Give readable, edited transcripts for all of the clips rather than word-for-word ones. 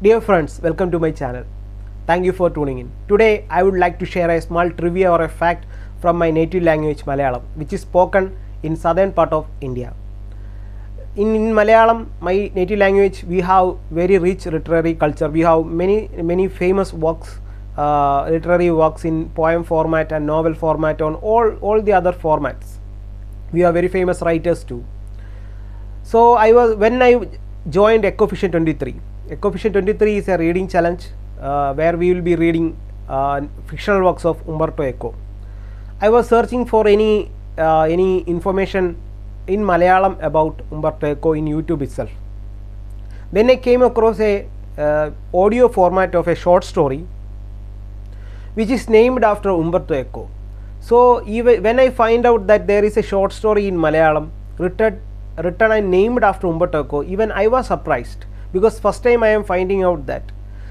Dear friends, welcome to my channel. Thank you for tuning in. Today I would like to share a small trivia or a fact from my native language Malayalam, which is spoken in southern part of India. In Malayalam, my native language, we have very rich literary culture. We have many famous works, literary works in poem format and novel format, on all the other formats. We have very famous writers too. So when I joined Ecovision 23. Ecovision 23 is a reading challenge where we will be reading fictional works of Umberto Eco. I was searching for any information in Malayalam about Umberto Eco in YouTube itself. Then I came across a audio format of a short story which is named after Umberto Eco. So even when I find out that there is a short story in Malayalam written and named after Umberto Eco, even I was surprised, because first time I am finding out that.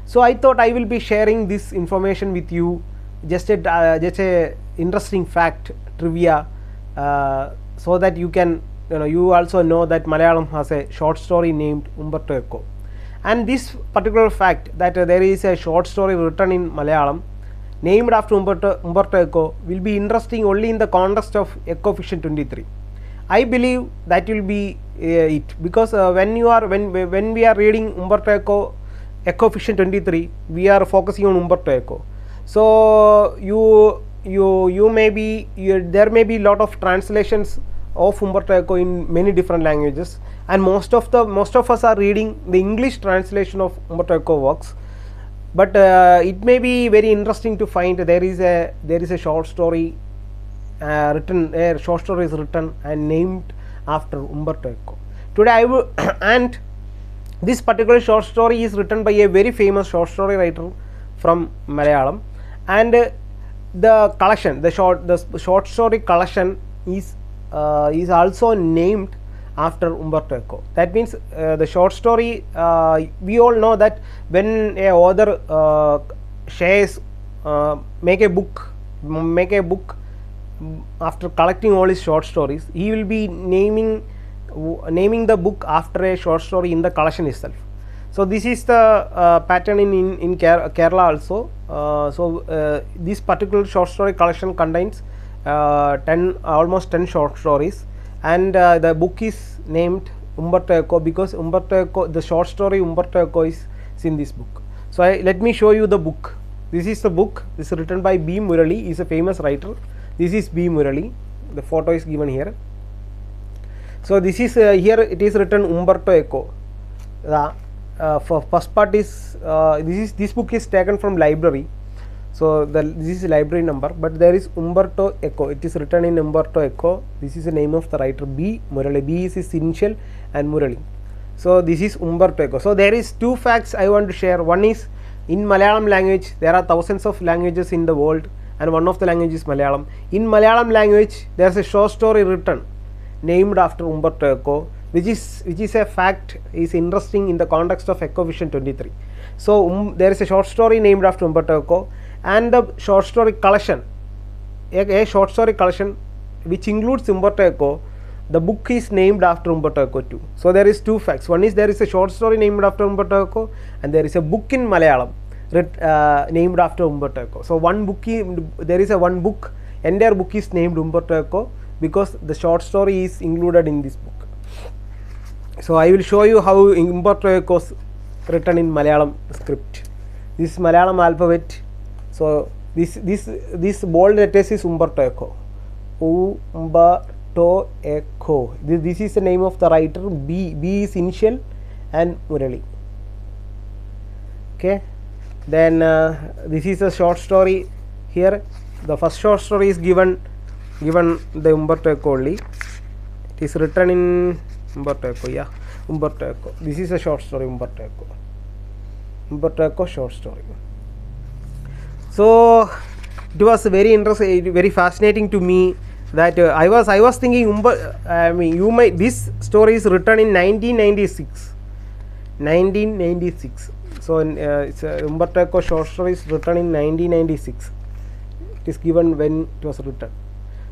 So I thought I will be sharing this information with you, just a interesting fact, trivia, so that you also know that Malayalam has a short story named Umberto Eco. And this particular fact that there is a short story written in Malayalam named after Umberto Eco will be interesting only in the context of Ecovision 23. I believe that will be it, because when we are reading Umberto Eco, Ecovision 23, we are focusing on Umberto Eco. So there may be lot of translations of Umberto Eco in many different languages, and most of us are reading the English translation of Umberto Eco works. But it may be very interesting to find there is a short story short story is written and named after Umberto Eco. Today I will and this particular short story is written by a very famous short story writer from Malayalam, and the collection, the short story collection is also named after Umberto Eco. That means the short story, we all know that when a author shares make a book after collecting all his short stories, he will be naming the book after a short story in the collection itself. So this is the pattern in Kerala also. This particular short story collection contains almost 10 short stories, and the book is named Umberto Eco because Umberto Eco, the short story Umberto Eco is in this book. So let me show you the book. This is the book. This is written by B. Murali. He is a famous writer. This is B. Murali. The photo is given here. So this is here it is written Umberto Eco. For first part is this book is taken from library. So this is library number, but there is Umberto Eco. It is written in Umberto Eco. This is the name of the writer, B. Murali. B is his initial and Murali. So this is Umberto Eco. So there is two facts I want to share. One is in Malayalam language there are thousands of languages in the world, and one of the languages is Malayalam. In Malayalam language there is a short story written named after Umberto Eco, which is a fact, is interesting in the context of Ecovision 23. So there is a short story named after Umberto Eco, and the short story collection, a short story collection which includes Umberto Eco. The book is named after Umberto Eco too. So there is two facts. One is there is a short story named after Umberto Eco, and there is a book in Malayalam named after Umberto Eco. So there is one book, entire book is named Umberto Eco because the short story is included in this book. So I will show you how Umberto Eco is written in Malayalam script. This is Malayalam alphabet. So this bold letters is Umberto Eco. Umberto Eco. This is the name of the writer. B is initial and Murali. Okay. Then this is a short story here. The first short story is given the Umberto Eco only. It is written in Umberto Eco. Yeah, Umberto Eco. This is a short story, Umberto Eco. Umberto Eco short story. So it was very interesting, very fascinating to me that I was thinking this story is written in 1996. 1996. So it's Umberto Eco short story is written in 1996. It is given when it was written.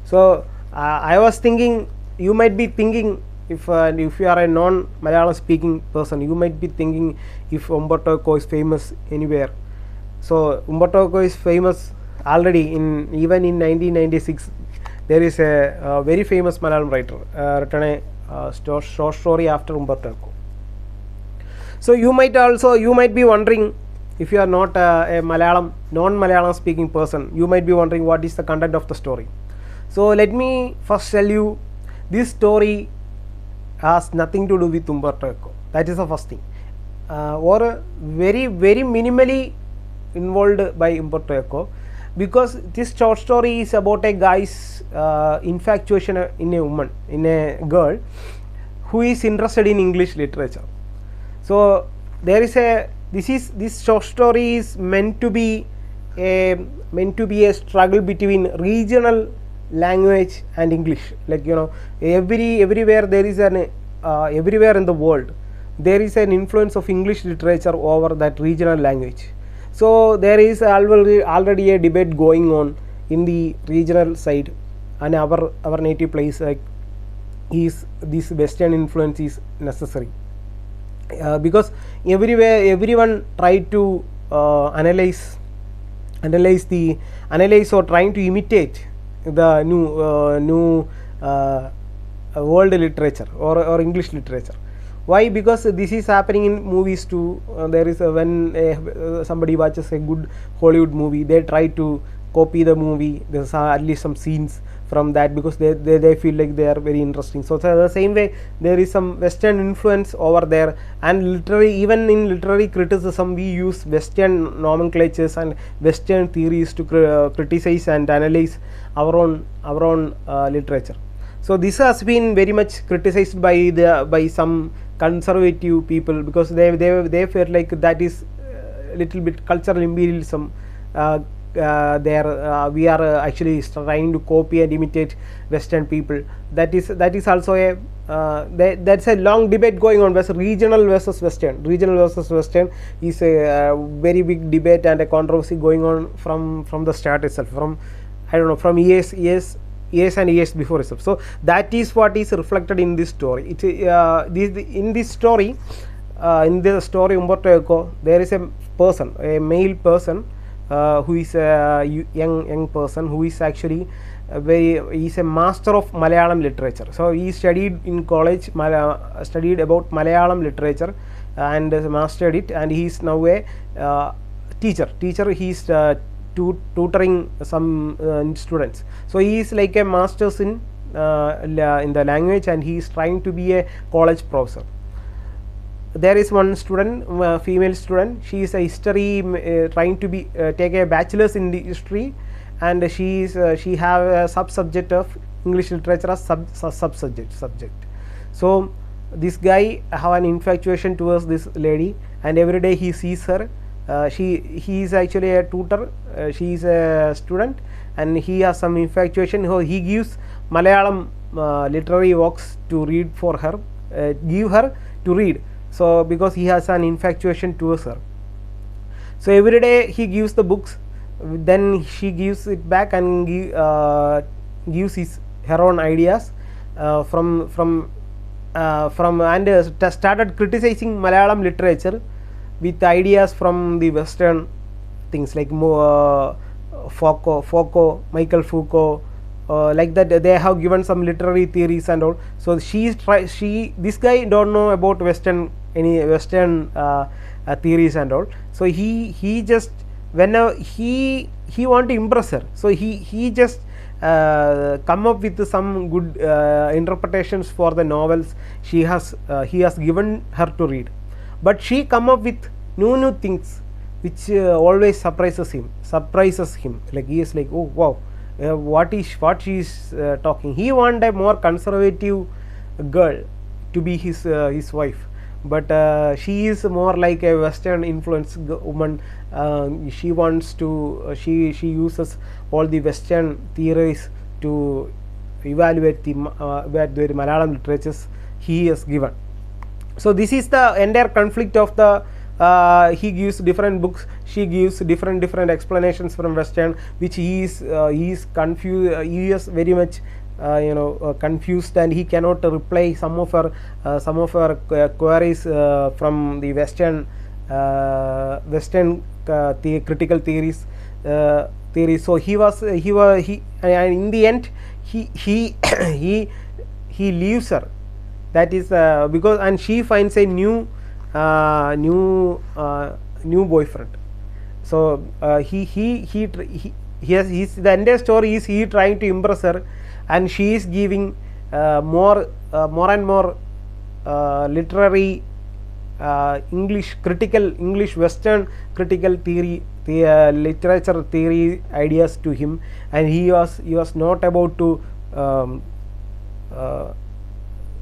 So I was thinking, you might be thinking if you are a non-Malayalam speaking person, you might be thinking if Umberto Eco is famous anywhere. So Umberto Eco is famous already even in 1996. There is a very famous Malayalam writer written a short story after Umberto Eco. So you might be wondering, if you are not a non-Malayalam speaking person, you might be wondering what is the content of the story. So let me first tell you, this story has nothing to do with Umberto Eco. That is the first thing, or very minimally involved by Umberto Eco, because this short story is about a guy's infatuation in a girl who is interested in English literature. So there is this short story is meant to be a struggle between regional language and English. Like, you know, everywhere there is everywhere in the world there is an influence of English literature over that regional language. So there is already a debate going on in the regional side, and our native place, like, is this Western influence is necessary. Because everyone tried to analyze or trying to imitate the new world literature or English literature. Why? Because this is happening in movies too. There is when somebody watches a good Hollywood movie, they try to copy the movie. There's at least some scenes from that, because they feel like they are very interesting. So the same way, there is some Western influence over there, and even in literary criticism, we use Western nomenclatures and Western theories to criticize and analyze our own literature. So this has been very much criticized by some conservative people, because they felt like that is a little bit cultural imperialism. We are actually trying to copy and imitate Western people. That is also that's a long debate going on. Regional versus Western is a very big debate and a controversy going on from the start itself, from years and years before itself. So that is what is reflected in this story. In this story, Umberto Eco, there is a male person, who is a young person, who is actually he is a master of Malayalam literature. So he studied in college, studied about Malayalam literature and mastered it, and he is now a teacher. He is tutoring some students. So he is like a master's in the language, and he is trying to be a college professor. There is one student, female student. She is a history, trying to take a bachelor's in the history, and she have a sub-subject of English literature as subject. So this guy have an infatuation towards this lady, and every day he sees her. He is actually a tutor. She is a student, and he has some infatuation. He gives Malayalam literary works to read for her, give her to read. So because he has an infatuation towards her, so every day he gives the books, then she gives it back and gives her own ideas and started criticizing Malayalam literature with ideas from the Western things, like Foucault, Michael Foucault, like that. They have given some literary theories and all. So this guy don't know about any Western theories and all. So he just, whenever he want to impress her, so he just come up with some good interpretations for the novels he has given her to read. But she come up with new things which always surprises him. Like he is like, oh wow, what she is talking. He want a more conservative girl to be his wife, but she is more like a Western influenced woman. She wants to she uses all the Western theories to evaluate the Malayalam literatures he has given. So this is the entire conflict of the he gives different books, she gives different explanations from Western, which he is confused. He is very much confused, and he cannot reply some of her queries from the Western critical theories. So he and in the end he he leaves her. That is because, and she finds a new boyfriend. So he has the entire story is he trying to impress her, and she is giving more and more literary English Western critical theory, the literature theory ideas to him, and he was not about to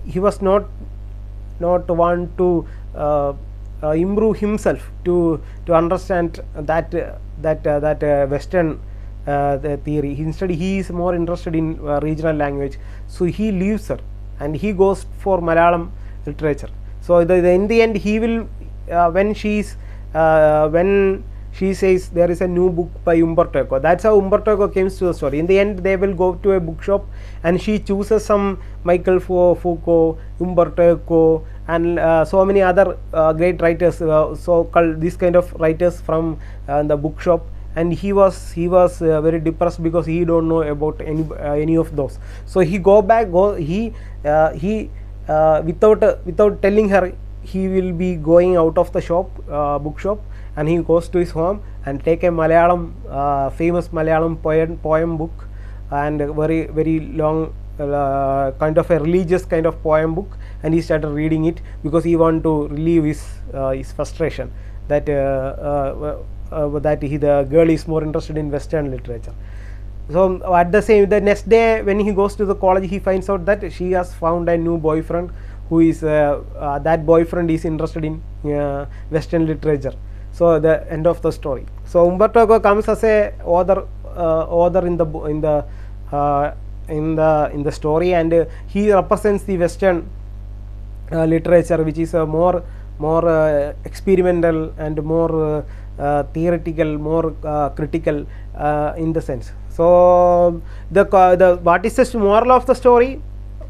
he was not want to improve himself to understand that Western the theory. Instead, he is more interested in regional language. So he leaves her and he goes for Malayalam literature. So in the end, he will when she says there is a new book by Umberto Eco. That's how Umberto Eco comes to the story. In the end, they will go to a bookshop and she chooses some Michael Foucault, Umberto Eco, and so many other great writers, so-called these kind of writers from the bookshop. And he was very depressed because he don't know about any of those. So he without telling her, he will be going out of the shop, bookshop, and he goes to his home and take a Malayalam famous Malayalam poem book, and a very long kind of a religious kind of poem book, and he started reading it because he want to relieve his frustration that the girl is more interested in Western literature. So the next day when he goes to the college, he finds out that she has found a new boyfriend who is that boyfriend is interested in Western literature. So the end of the story. So Umberto Eco comes as a author in the story, and he represents the Western literature, which is more experimental and more theoretical, more critical in the sense. So what is the moral of the story?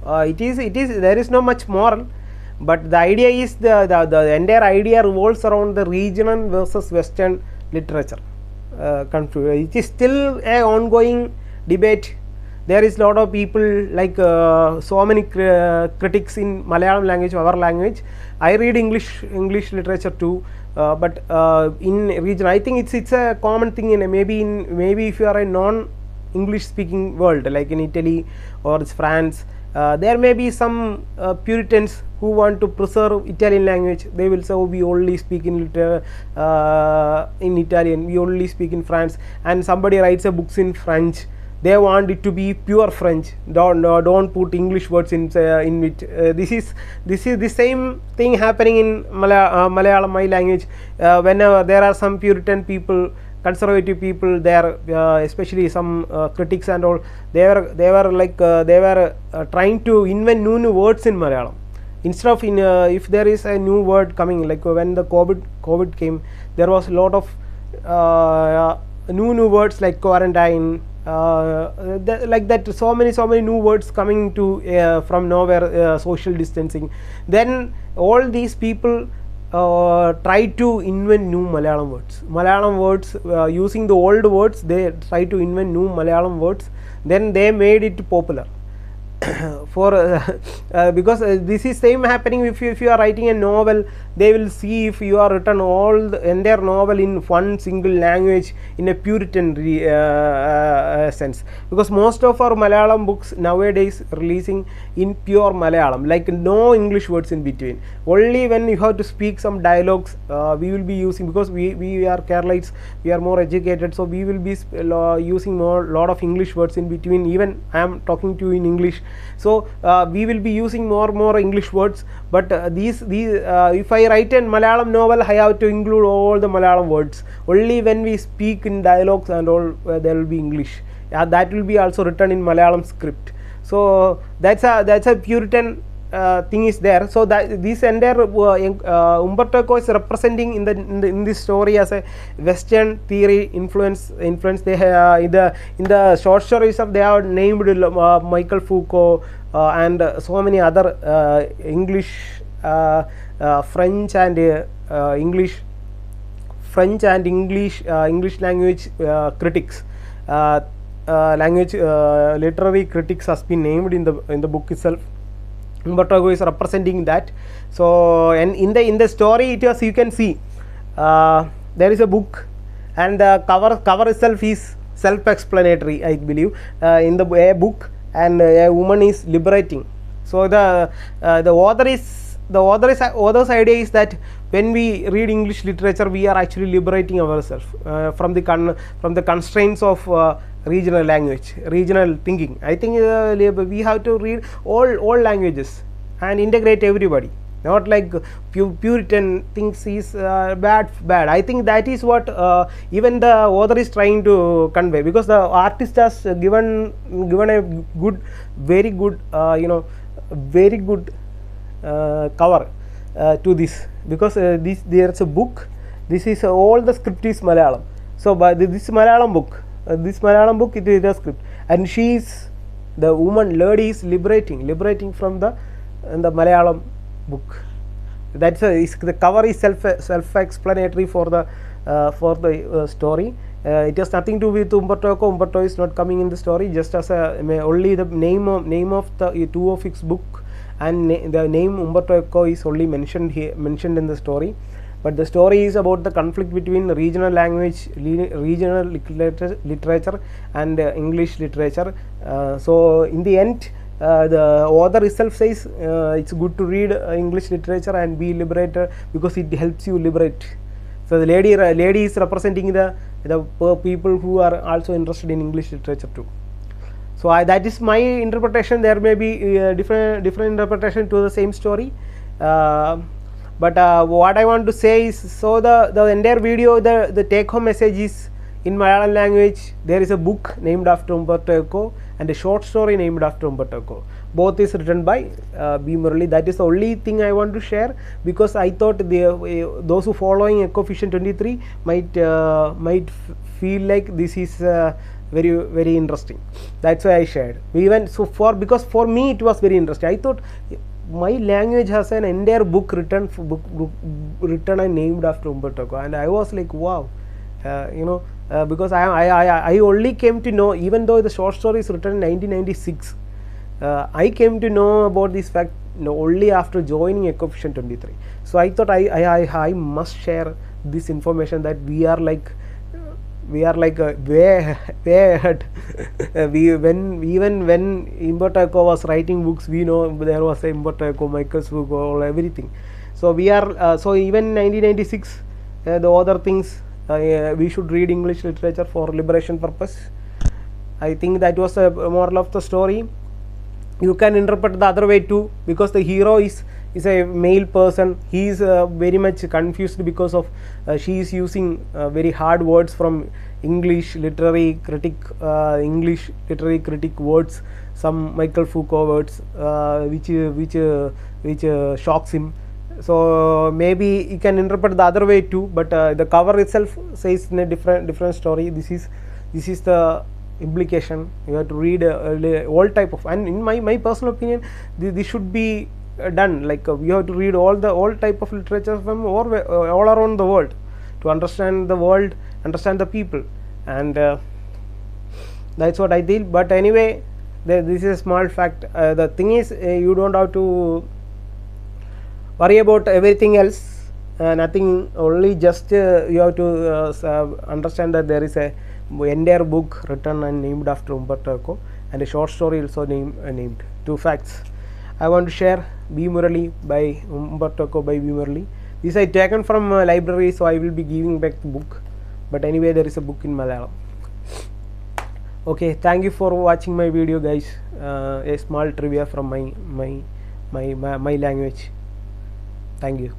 It is there is no much moral, but the idea is the entire idea revolves around the regional versus Western literature. It is still a ongoing debate. There is a lot of people like so many critics in Malayalam language, our language. I read English literature too, but in region, I think it's a common thing in maybe if you are a non-English speaking world, like in Italy or France, there may be some Puritans who want to preserve Italian language. They will say, oh, we only speak in Italian, we only speak in France, and somebody writes a books in French. They want it to be pure French. Don't put English words in it. This is the same thing happening in Malayalam, my language. Whenever there are some Puritan people, conservative people there, especially some critics and all, they were trying to invent new words in Malayalam. Instead of if there is a new word coming, like when the COVID came, there was a lot of new words like quarantine, like that, so many new words coming to from nowhere, social distancing. Then all these people try to invent new Malayalam words using the old words. They try to invent new Malayalam words, then they made it popular. For because this is same happening if you are writing a novel. They will see if you are written all the entire novel in one single language in a Puritan sense, because most of our Malayalam books nowadays releasing in pure Malayalam, like no English words in between. Only when you have to speak some dialogues, we will be using, because we are Keralites, we are more educated, so we will be using lot of English words in between. Even I am talking to you in English, so we will be using more English words. But if I write a Malayalam novel, I have to include all the Malayalam words. Only when we speak in dialogues and all, there will be English. That will be also written in Malayalam script. So that's a Puritan thing is there. So that this entire Umberto Eco is representing in this story as a Western theory influence. They have in the short stories of they have named Michael Foucault and so many other English, French and English language critics. Literary critics has been named in the book itself. Umberto Eco is representing that. So, and in the story, it was, you can see there is a book, and the cover itself is self-explanatory, I believe. In the book, and a woman is liberating. So the author's idea is that when we read English literature, we are actually liberating ourselves from the constraints of regional language, regional thinking. I think we have to read all languages and integrate everybody, not like Puritan things is bad. I think that is what even the author is trying to convey, because the artist has given a very good cover to this, because there's a book. This is all the script is Malayalam. So by this Malayalam book, it is a script, and she is the lady is liberating from the Malayalam book. That's the cover is self-explanatory for the story. It has nothing to do with Umberto Eco. Umberto is not coming in the story, just as only the name of the two of his book, and the name Umberto Eco is only mentioned in the story. But the story is about the conflict between regional language, regional literature and English literature. So in the end, the author itself says it's good to read English literature and be liberated, because it helps you liberate. So the lady is representing the people who are also interested in English literature too. So that is my interpretation. There may be different interpretation to the same story. But what I want to say is, so the entire video, the take home message is in Malayalam language. There is a book named after Umberto Eco and a short story named after Umberto Eco. Both is written by B. Murali. That is the only thing I want to share, because I thought those who following Ecovision 23 might feel like this is very, very interesting. That's why I shared. Because for me it was very interesting. I thought my language has an entire book written and named after Umberto Eco, and I was like, wow, because I only came to know, even though the short story is written in 1996, I came to know about this fact only after joining Ecovision 23. So I thought I must share this information, that we are like way ahead. Even when Umberto Eco was writing books, we know there was Umberto Eco, Michael Foucault, everything. So we are so even 1996, the other things, we should read English literature for liberation purpose. I think that was a moral of the story. You can interpret the other way too, because the hero is a male person. He is very much confused because of she is using very hard words from English literary critic words, some Michael Foucault words, which shocks him. So maybe you can interpret the other way too, but the cover itself says in a different story. This is the implication. You have to read all type of, and in my personal opinion, this should be done. Like you have to read all type of literature from all around the world to understand the world, understand the people, and that's what I did. But anyway, this is a small fact. The thing is, you don't have to worry about everything else. Nothing, only just you have to understand that there is a entire book written and named after Umberto Eco, and a short story also named. Two facts I want to share. B. Murali by Umberto Eco by B. Murali. This I taken from a library, so I will be giving back the book. But anyway, there is a book in Malayalam. Okay, thank you for watching my video, guys. A small trivia from my language. Thank you.